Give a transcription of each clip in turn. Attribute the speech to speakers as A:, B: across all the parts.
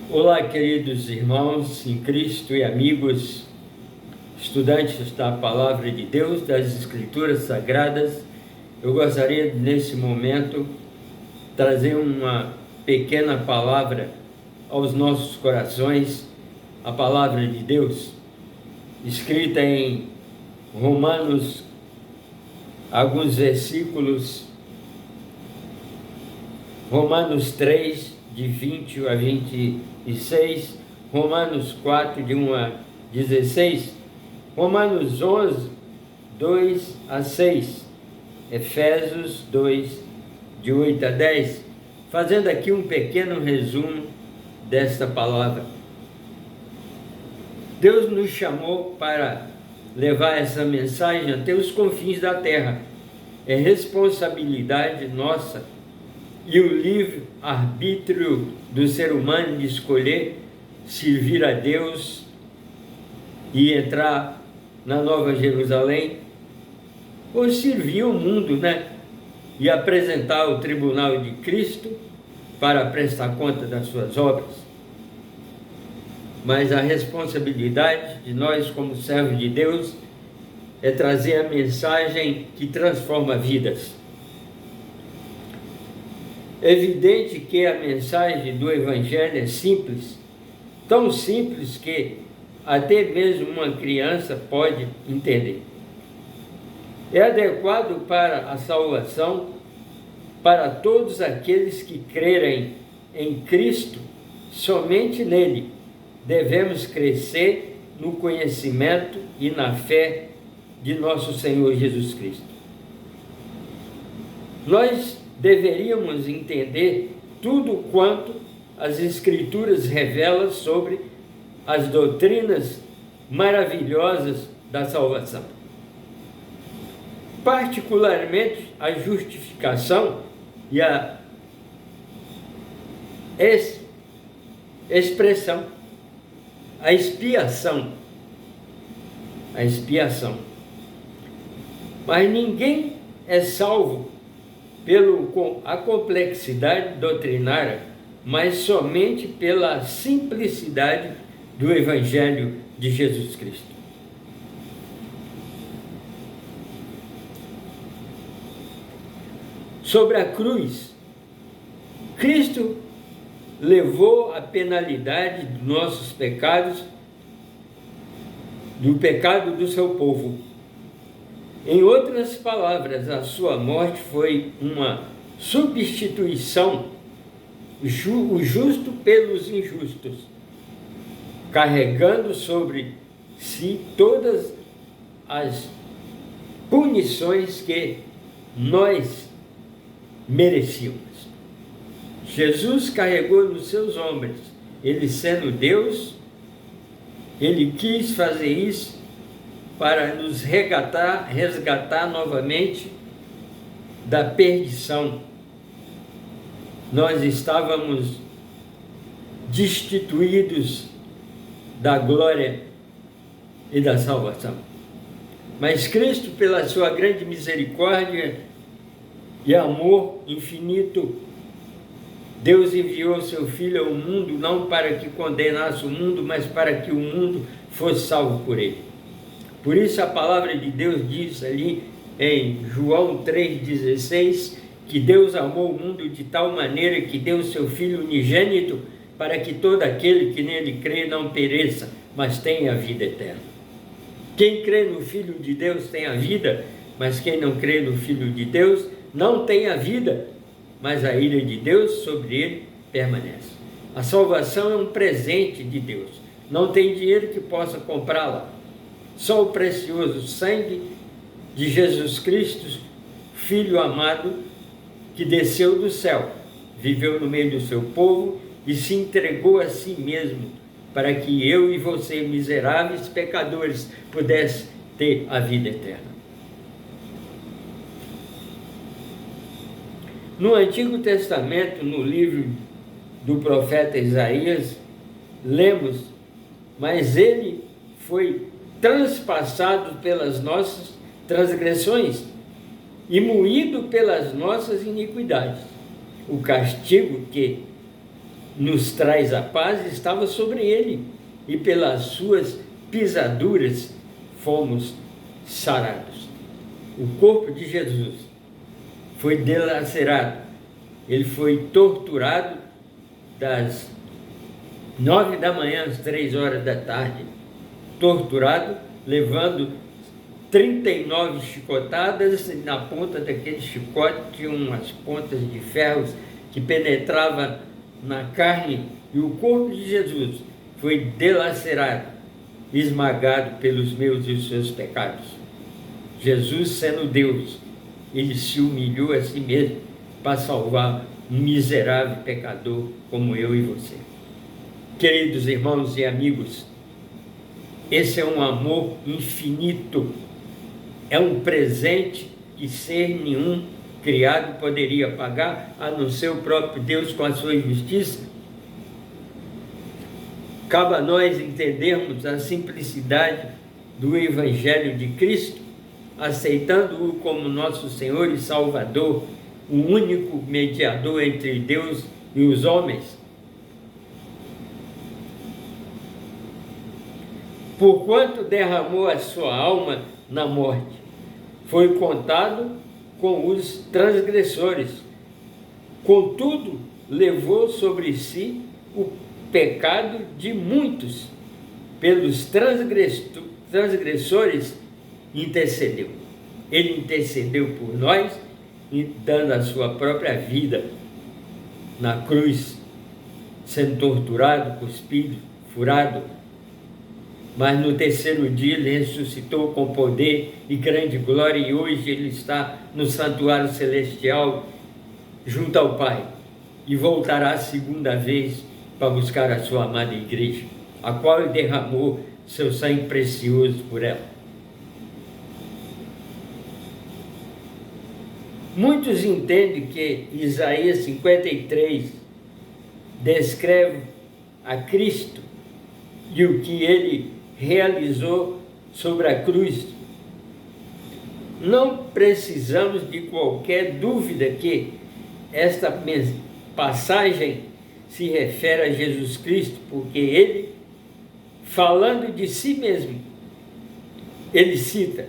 A: Olá, queridos irmãos em Cristo e amigos, estudantes da Palavra de Deus, das Escrituras Sagradas. Eu gostaria, nesse momento, trazer uma pequena palavra aos nossos corações, a Palavra de Deus, escrita em Romanos, alguns versículos, Romanos 3, de 20 a 26, Romanos 4, de 1 a 16, Romanos 11, 2 a 6, Efésios 2, de 8 a 10, fazendo aqui um pequeno resumo desta palavra. Deus nos chamou para levar essa mensagem até os confins da terra. É responsabilidade nossa e o livre-arbítrio do ser humano de escolher servir a Deus e entrar na Nova Jerusalém, ou servir o mundo, e apresentar o tribunal de Cristo para prestar conta das suas obras. Mas a responsabilidade de nós, como servos de Deus, é trazer a mensagem que transforma vidas. É evidente que a mensagem do Evangelho é simples, tão simples que até mesmo uma criança pode entender. É adequado para a salvação para todos aqueles que crerem em Cristo. Somente nele devemos crescer no conhecimento e na fé de nosso Senhor Jesus Cristo. Nós deveríamos entender tudo quanto as Escrituras revelam sobre as doutrinas maravilhosas da salvação. Particularmente a justificação e a expressão, a expiação. Mas ninguém é salvo a complexidade doutrinária, mas somente pela simplicidade do Evangelho de Jesus Cristo. Sobre a cruz, Cristo levou a penalidade dos nossos pecados, do pecado do seu povo. Em outras palavras, a sua morte foi uma substituição, o justo pelos injustos, carregando sobre si todas as punições que nós merecíamos. Jesus carregou nos seus ombros, ele sendo Deus, ele quis fazer isso para nos resgatar novamente da perdição. Nós estávamos destituídos da glória e da salvação. Mas Cristo, pela sua grande misericórdia e amor infinito, Deus enviou seu Filho ao mundo, não para que condenasse o mundo, mas para que o mundo fosse salvo por ele. Por isso a palavra de Deus diz ali em João 3,16, que Deus amou o mundo de tal maneira que deu seu Filho unigênito, para que todo aquele que nele crê não pereça, mas tenha a vida eterna. Quem crê no Filho de Deus tem a vida, mas quem não crê no Filho de Deus não tem a vida, mas a ira de Deus sobre ele permanece. A salvação é um presente de Deus, não tem dinheiro que possa comprá-la. Só o precioso sangue de Jesus Cristo, Filho amado, que desceu do céu, viveu no meio do seu povo e se entregou a si mesmo, para que eu e você, miseráveis pecadores, pudesse ter a vida eterna. No Antigo Testamento, no livro do profeta Isaías, lemos, mas ele foi transpassado pelas nossas transgressões e moído pelas nossas iniquidades. O castigo que nos traz a paz estava sobre ele, e pelas suas pisaduras fomos sarados. O corpo de Jesus foi dilacerado, ele foi torturado das 9 da manhã às 3 horas da tarde, torturado, levando 39 chicotadas, e na ponta daquele chicote tinha umas pontas de ferros que penetravam na carne, e o corpo de Jesus foi dilacerado, esmagado pelos meus e os seus pecados. Jesus, sendo Deus, ele se humilhou a si mesmo para salvar um miserável pecador como eu e você. Queridos irmãos e amigos, esse é um amor infinito, é um presente que ser nenhum criado poderia pagar, a não ser o próprio Deus com a sua justiça. Cabe a nós entendermos a simplicidade do Evangelho de Cristo, aceitando-o como nosso Senhor e Salvador, o único mediador entre Deus e os homens. Porquanto derramou a sua alma na morte, foi contado com os transgressores. Contudo, levou sobre si o pecado de muitos, pelos transgressores intercedeu. Ele intercedeu por nós, dando a sua própria vida na cruz, sendo torturado, cuspido, furado, mas no terceiro dia ele ressuscitou com poder e grande glória, e hoje ele está no santuário celestial junto ao Pai, e voltará a segunda vez para buscar a sua amada igreja, a qual ele derramou seu sangue precioso por ela. Muitos entendem que Isaías 53 descreve a Cristo e o que ele realizou sobre a cruz. Não precisamos de qualquer dúvida que esta passagem se refere a Jesus Cristo, porque ele, falando de si mesmo, ele cita,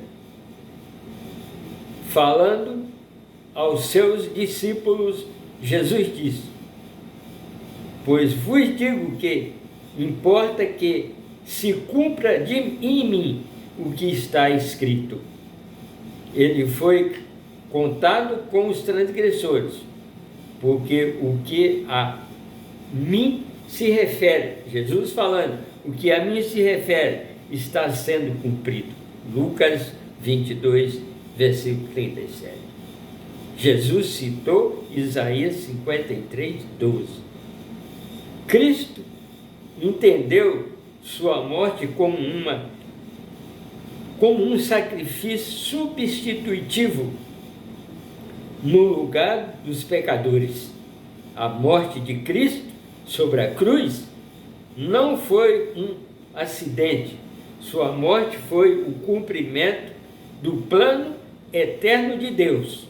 A: falando aos seus discípulos, Jesus disse: pois vos digo que importa que se cumpra em mim o que está escrito. Ele foi contado com os transgressores, porque o que a mim se refere, Jesus falando, o que a mim se refere está sendo cumprido. Lucas 22, versículo 37. Jesus citou Isaías 53, 12. Cristo entendeu sua morte como um sacrifício substitutivo no lugar dos pecadores. A morte de Cristo sobre a cruz não foi um acidente. Sua morte foi o cumprimento do plano eterno de Deus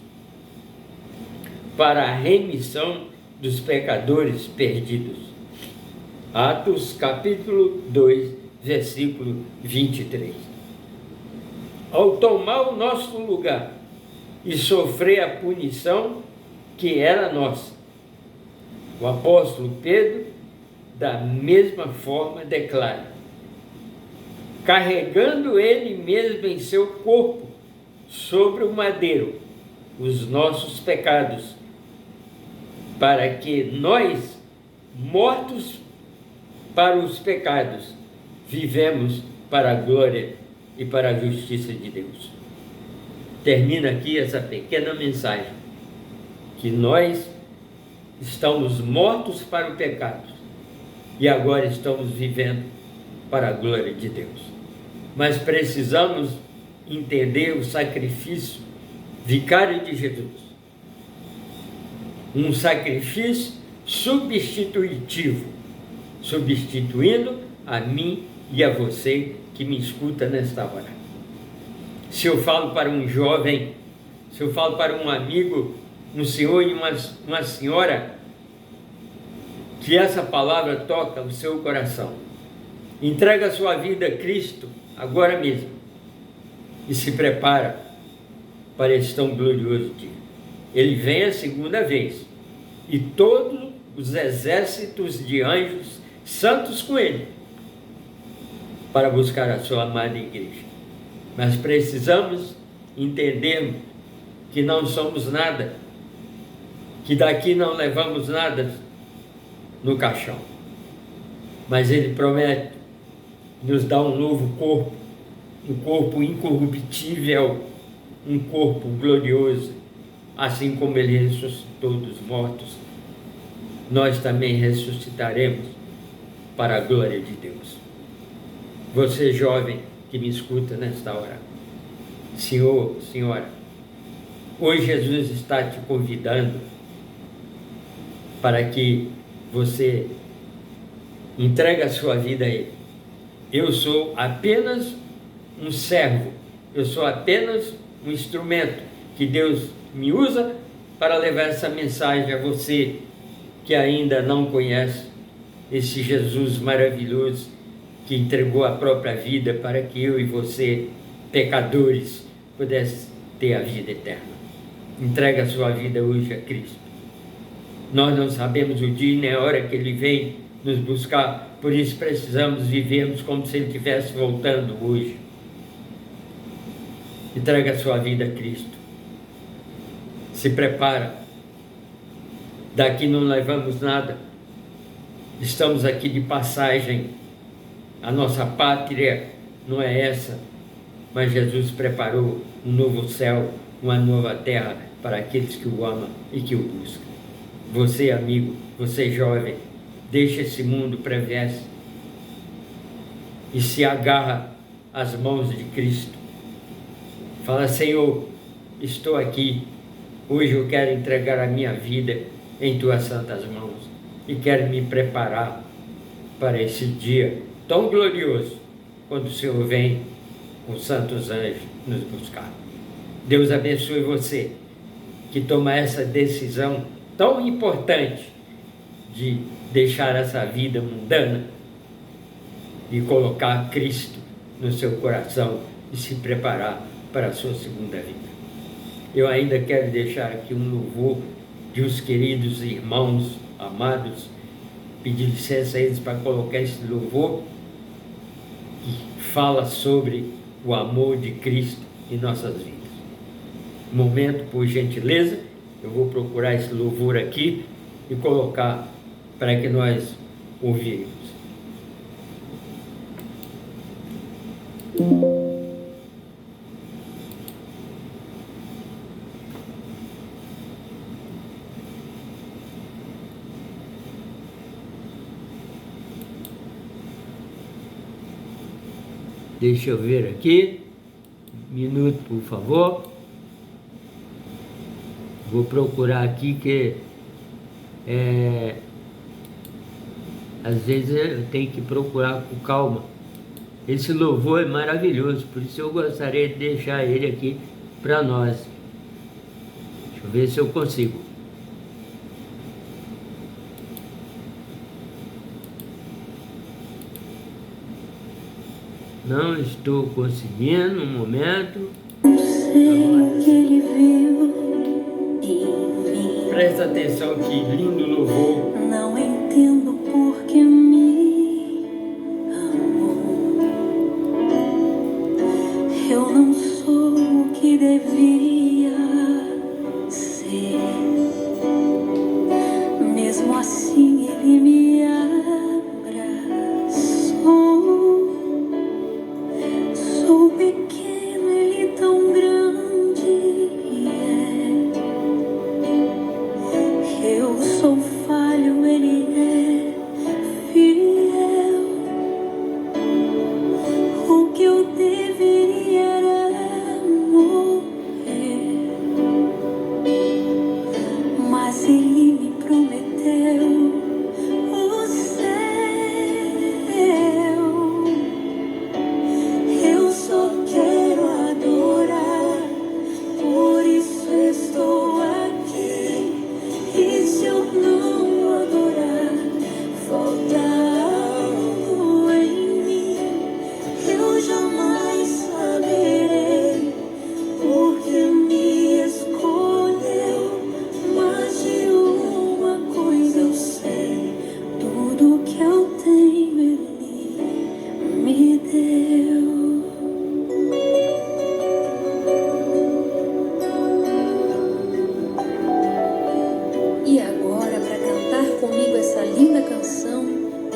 A: para a remissão dos pecadores perdidos. Atos capítulo 2, versículo 23. Ao tomar o nosso lugar e sofrer a punição que era nossa, o apóstolo Pedro, da mesma forma, declara: carregando ele mesmo em seu corpo, sobre o madeiro, os nossos pecados, para que nós, mortos para os pecados, vivemos para a glória e para a justiça de Deus. Termina aqui essa pequena mensagem, que nós estamos mortos para o pecado e agora estamos vivendo para a glória de Deus. Mas precisamos entender o sacrifício vicário de Jesus, um sacrifício substitutivo, substituindo a mim e a você que me escuta nesta hora. Se eu falo para um jovem, se eu falo para um amigo, um senhor e uma senhora que essa palavra toca o seu coração. Entrega a sua vida a Cristo agora mesmo e se prepara para esse tão glorioso dia. Ele vem a segunda vez e todos os exércitos de anjos santos com ele para buscar a sua amada igreja. Mas precisamos entender que não somos nada, que daqui não levamos nada no caixão, mas ele promete nos dar um novo corpo, um corpo incorruptível, um corpo glorioso, assim como ele ressuscitou dos mortos, nós também ressuscitaremos para a glória de Deus. Você jovem que me escuta nesta hora, senhor, senhora, hoje Jesus está te convidando para que você entregue a sua vida a Ele. Eu sou apenas um servo, eu sou apenas um instrumento que Deus me usa para levar essa mensagem a você que ainda não conhece esse Jesus maravilhoso que entregou a própria vida para que eu e você, pecadores, pudéssemos ter a vida eterna. Entrega a sua vida hoje a Cristo. Nós não sabemos o dia nem a hora que Ele vem nos buscar, por isso precisamos vivermos como se Ele estivesse voltando hoje. Entrega a sua vida a Cristo. Se prepara. Daqui não levamos nada. Estamos aqui de passagem. A nossa pátria não é essa, mas Jesus preparou um novo céu, uma nova terra para aqueles que o amam e que o buscam. Você, amigo, você jovem, deixa esse mundo perverso e se agarra às mãos de Cristo. Fala: Senhor, estou aqui, hoje eu quero entregar a minha vida em Tuas santas mãos e quero me preparar para esse dia tão glorioso, quando o Senhor vem com os santos anjos nos buscar. Deus abençoe você que toma essa decisão tão importante de deixar essa vida mundana e colocar Cristo no seu coração e se preparar para a sua segunda vida. Eu ainda quero deixar aqui um louvor de uns queridos irmãos amados, pedir licença a eles para colocar esse louvor que fala sobre o amor de Cristo em nossas vidas. Momento, por gentileza, eu vou procurar esse louvor aqui e colocar para que nós ouvirmos. Deixa eu ver aqui. Minuto, por favor. Vou procurar aqui que às vezes eu tenho que procurar com calma. Esse louvor é maravilhoso, por isso eu gostaria de deixar ele aqui para nós. Deixa eu ver se eu consigo. Não estou conseguindo no momento. Presta atenção, que lindo louvor.
B: Não entendo por que me amou. Eu não sou o que devia ser. Mesmo assim ele me abraçou. Sou pequeno, ele tão grande é. Eu sou falho,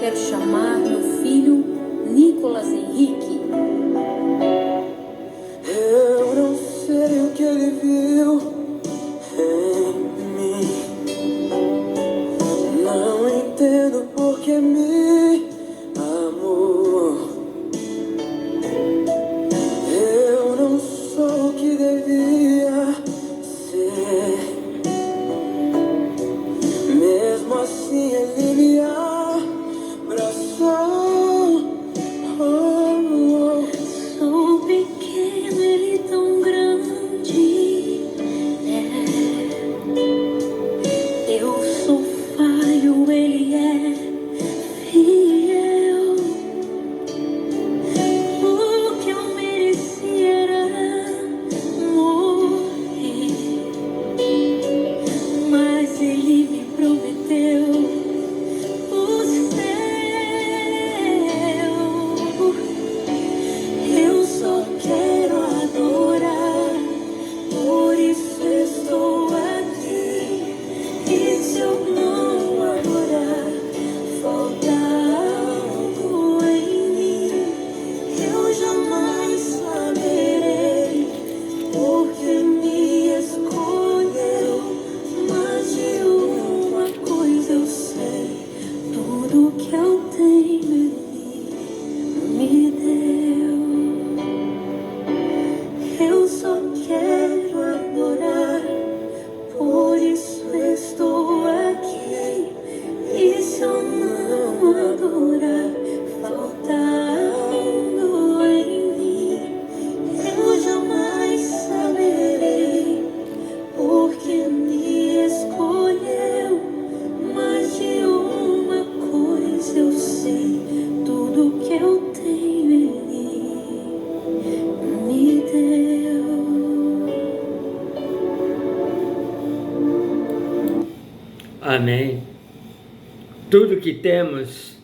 B: quero chamar meu filho Nicolas Henrique.
C: Eu não sei o que ele viu em mim. Não entendo por que me amou. Eu não sou o que devia ser. Mesmo assim ele me abraçou.
B: Sou pequeno, ele tão grande é. Eu sou falho, ele é fiel. O que eu merecia era morrer, mas ele me prometeu o céu. Eu só quero adorar, por isso estou aqui. E se eu não adorar, falta algo em mim. Eu jamais saberei porque me escolheu. Mas de uma coisa eu sei: tudo que eu tenho Ele me deu. Eu só quero adorar, por isso estou aqui. E se eu não adorar, falta algo em mim. Eu jamais saberei porque me escolheu. Mas de uma coisa eu sei: tudo que eu tenho Ele me deu.
A: Amém. Tudo que temos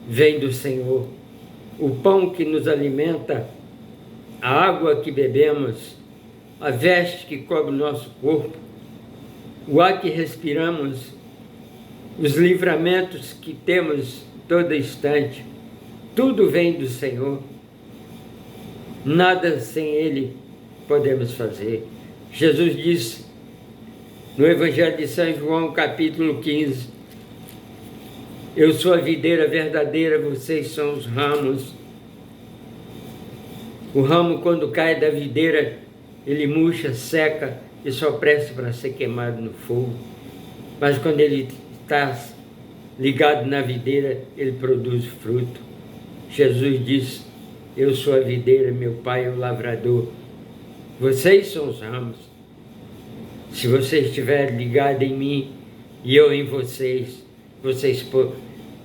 A: vem do Senhor. O pão que nos alimenta, a água que bebemos, a veste que cobre o nosso corpo, o ar que respiramos, os livramentos que temos todo instante, tudo vem do Senhor. Nada sem Ele podemos fazer. Jesus disse no Evangelho de São João, capítulo 15, eu sou a videira verdadeira, vocês são os ramos. O ramo, quando cai da videira, ele murcha, seca e só presta para ser queimado no fogo. Mas quando ele está ligado na videira, ele produz fruto. Jesus disse, eu sou a videira, meu Pai é o lavrador. Vocês são os ramos. Se vocês estiverem ligados em mim e eu em vocês, vocês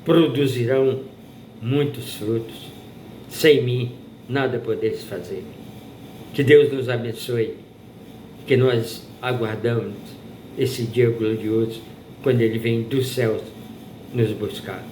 A: produzirão muitos frutos. Sem mim, nada podeis fazer. Que Deus nos abençoe, que nós aguardamos esse dia glorioso, quando Ele vem dos céus nos buscar.